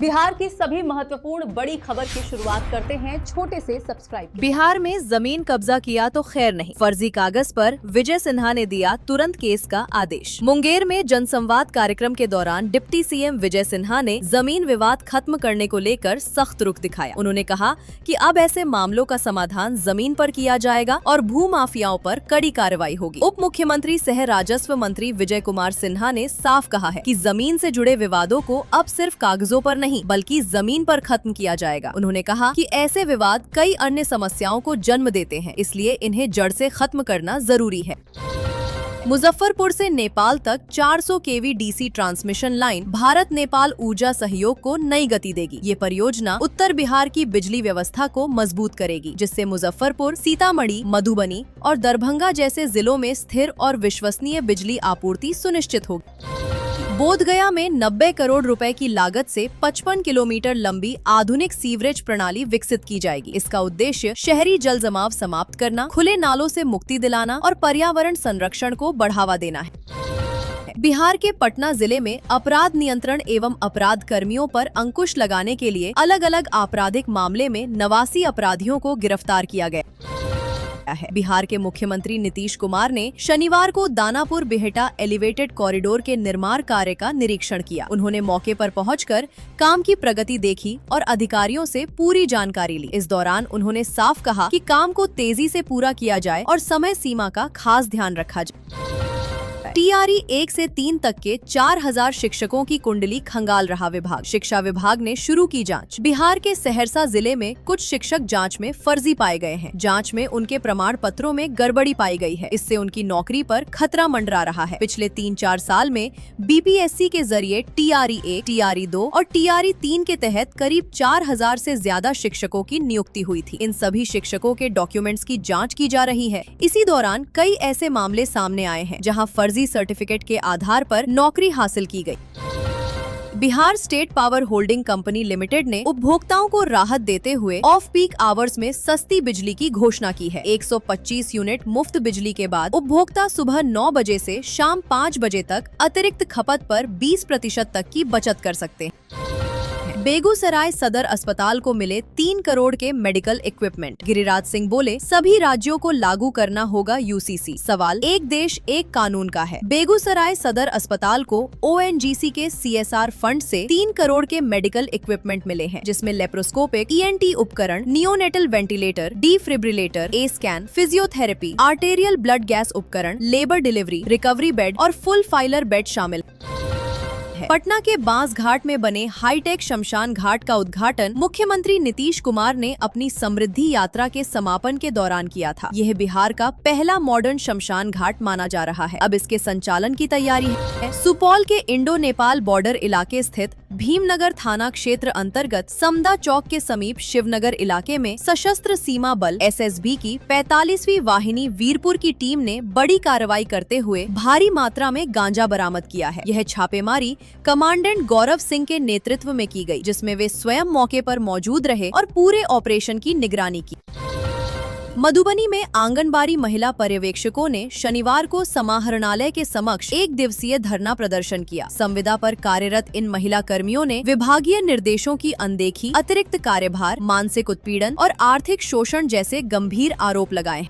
बिहार की सभी महत्वपूर्ण बड़ी खबर की शुरुआत करते हैं छोटे से सब्सक्राइब। बिहार में जमीन कब्जा किया तो खैर नहीं, फर्जी कागज पर विजय सिन्हा ने दिया तुरंत केस का आदेश। मुंगेर में जनसंवाद कार्यक्रम के दौरान डिप्टी सीएम विजय सिन्हा ने जमीन विवाद खत्म करने को लेकर सख्त रुख दिखाया। उन्होंने कहा कि अब ऐसे मामलों का समाधान जमीन पर किया जाएगा और भू माफियाओं पर कड़ी कार्रवाई होगी। उप मुख्यमंत्री सह राजस्व मंत्री विजय कुमार सिन्हा ने साफ कहा है कि जमीन से जुड़े विवादों को अब सिर्फ कागजों पर नहीं बल्कि जमीन पर खत्म किया जाएगा। उन्होंने कहा कि ऐसे विवाद कई अन्य समस्याओं को जन्म देते हैं, इसलिए इन्हें जड़ से खत्म करना जरूरी है। मुजफ्फरपुर से नेपाल तक 400 KV DC transmission line Bharat Nepal ऊर्जा सहयोग को नई गति देगी। ये परियोजना उत्तर बिहार की बिजली व्यवस्था को मजबूत करेगी, जिससे मुजफ्फरपुर, सीतामढ़ी, मधुबनी और दरभंगा जैसे जिलों में स्थिर और विश्वसनीय बिजली आपूर्ति सुनिश्चित होगी। बोधगया में 90 करोड़ रुपए की लागत से 55 किलोमीटर लंबी आधुनिक सीवरेज प्रणाली विकसित की जाएगी। इसका उद्देश्य शहरी जल जमाव समाप्त करना, खुले नालों से मुक्ति दिलाना और पर्यावरण संरक्षण को बढ़ावा देना है। बिहार के पटना जिले में अपराध नियंत्रण एवं अपराध कर्मियों पर अंकुश लगाने के लिए अलग अलग आपराधिक मामले में 89 अपराधियों को गिरफ्तार किया गया है। बिहार के मुख्यमंत्री नीतीश कुमार ने शनिवार को दानापुर बिहटा एलिवेटेड कॉरिडोर के निर्माण कार्य का निरीक्षण किया। उन्होंने मौके पर पहुंचकर काम की प्रगति देखी और अधिकारियों से पूरी जानकारी ली। इस दौरान उन्होंने साफ कहा कि काम को तेजी से पूरा किया जाए और समय सीमा का खास ध्यान रखा जाए। टीआरई 1 से 3 तक के 4000 शिक्षकों की कुंडली खंगाल रहा विभाग। शिक्षा विभाग ने शुरू की जांच। बिहार के सहरसा जिले में कुछ शिक्षक जांच में फर्जी पाए गए हैं। जांच में उनके प्रमाण पत्रों में गड़बड़ी पाई गई है। इससे उनकी नौकरी पर खतरा मंडरा रहा है। पिछले 3-4 साल में बीपीएससी के जरिए टीआरई 1, टीआरई 2 और टीआरई 3 के तहत करीब 4000 से ज्यादा शिक्षकों की नियुक्ति हुई थी। इन सभी शिक्षकों के डॉक्यूमेंट्स की जाँच की जा रही है। इसी दौरान कई ऐसे मामले सामने आए हैं जहाँ फर्जी सर्टिफिकेट के आधार पर नौकरी हासिल की गई। Bihar state power holding company limited ने उपभोक्ताओं को राहत देते हुए ऑफ पीक आवर्स में सस्ती बिजली की घोषणा की है। 125 यूनिट मुफ्त बिजली के बाद उपभोक्ता सुबह 9 बजे से शाम 5 बजे तक अतिरिक्त खपत पर 20% तक की बचत कर सकते हैं। बेगूसराय सदर अस्पताल को मिले 3 करोड़ के मेडिकल इक्विपमेंट। गिरिराज सिंह बोले, सभी राज्यों को लागू करना होगा यूसीसी। सवाल एक देश एक कानून का है। बेगूसराय सदर अस्पताल को ओएनजीसी के सीएसआर फंड से 3 करोड़ के मेडिकल इक्विपमेंट मिले हैं, जिसमें लेप्रोस्कोपिक, ईएनटी उपकरण, neonatal ventilator, defibrillator, A scan, physiotherapy, arterial blood gas उपकरण, लेबर डिलीवरी, रिकवरी बेड और फुल फाइलर बेड शामिल। पटना के बांस घाट में बने हाईटेक शमशान घाट का उद्घाटन मुख्यमंत्री नीतीश कुमार ने अपनी समृद्धि यात्रा के समापन के दौरान किया था। यह बिहार का पहला मॉडर्न शमशान घाट माना जा रहा है। अब इसके संचालन की तैयारी है। सुपौल के इंडो नेपाल बॉर्डर इलाके स्थित भीमनगर थाना क्षेत्र अंतर्गत समदा चौक के समीप शिवनगर इलाके में सशस्त्र सीमा बल एसएसबी की 45वीं वाहिनी वीरपुर की टीम ने बड़ी कार्रवाई करते हुए भारी मात्रा में गांजा बरामद किया है। यह छापेमारी कमांडेंट गौरव सिंह के नेतृत्व में की गई, जिसमें वे स्वयं मौके पर मौजूद रहे और पूरे ऑपरेशन की निगरानी की। मधुबनी में आंगनबाड़ी महिला पर्यवेक्षकों ने शनिवार को समाहरणालय के समक्ष 1 दिवसीय धरना प्रदर्शन किया। संविदा पर कार्यरत इन महिला कर्मियों ने विभागीय निर्देशों की अनदेखी, अतिरिक्त कार्यभार, मानसिक उत्पीड़न और आर्थिक शोषण जैसे गंभीर आरोप लगाए।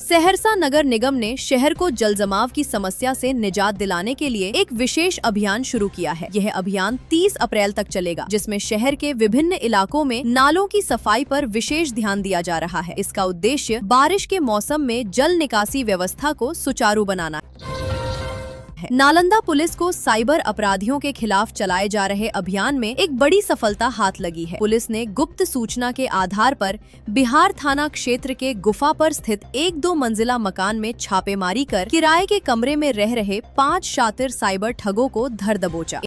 सहरसा नगर निगम ने शहर को जल जमाव की समस्या से निजात दिलाने के लिए एक विशेष अभियान शुरू किया है। यह अभियान 30 अप्रैल तक चलेगा, जिसमें शहर के विभिन्न इलाकों में नालों की सफाई पर विशेष ध्यान दिया जा रहा है। इसका उद्देश्य बारिश के मौसम में जल निकासी व्यवस्था को सुचारू बनाना है। नालंदा पुलिस को साइबर अपराधियों के खिलाफ चलाए जा रहे अभियान में एक बड़ी सफलता हाथ लगी है। पुलिस ने गुप्त सूचना के आधार पर बिहार थाना क्षेत्र के गुफा पर स्थित 1-2 मंजिला मकान में छापेमारी कर किराए के कमरे में रह रहे 5 शातिर साइबर ठगों को धर दबोचा।